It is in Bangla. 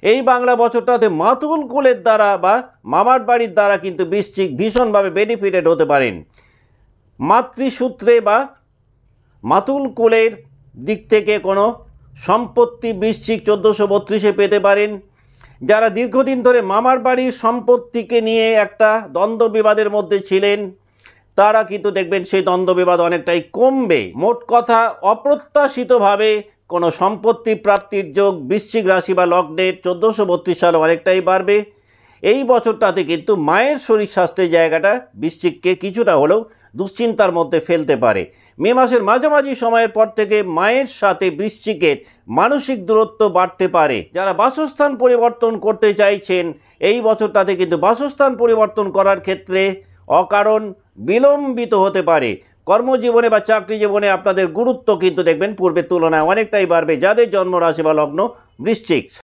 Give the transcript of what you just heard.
এই বাংলা বছরটাতে মাতুল কুলের দ্বারা বা মামার বাড়ির দ্বারা কিন্তু বৃশ্চিক ভীষণভাবে বেনিফিটেড হতে পারেন। মাতৃসূত্রে বা মাতুল কুলের দিক থেকে কোনো সম্পত্তি বৃশ্চিক 1432-এ পেতে পারেন। যারা দীর্ঘদিন ধরে মামার বাড়ির সম্পত্তিকে নিয়ে একটা দ্বন্দ্ব বিবাদের মধ্যে ছিলেন, তারা কিন্তু দেখবেন সেই দ্বন্দ্ব বিবাদ অনেকটাই কমবে। মোট কথা, অপ্রত্যাশিতভাবে কোনো সম্পত্তি প্রাপ্তির যোগ বৃশ্চিক রাশি বা লগ্নের 1432 সালে অনেকটাই বাড়বে। এই বছরটাতে কিন্তু মায়ের শরীর স্বাস্থ্যের জায়গাটা বৃশ্চিককে কিছুটা হলেও দুশ্চিন্তার মধ্যে ফেলতে পারে। মে মাসের মাঝামাঝি সময়ের পর থেকে মায়ের সাথে বৃশ্চিকের মানসিক দূরত্ব বাড়তে পারে। যারা বাসস্থান পরিবর্তন করতে চাইছেন, এই বছরটাতে কিন্তু বাসস্থান পরিবর্তন করার ক্ষেত্রে অকারণ বিলম্বিত হতে পারে। কর্মজীবনে বা চাকরি জীবনে আপনাদের গুরুত্ব কিন্তু দেখবেন পূর্বের তুলনায় অনেকটাই বাড়বে যাদের জন্ম রাশি বা লগ্ন বৃশ্চিক।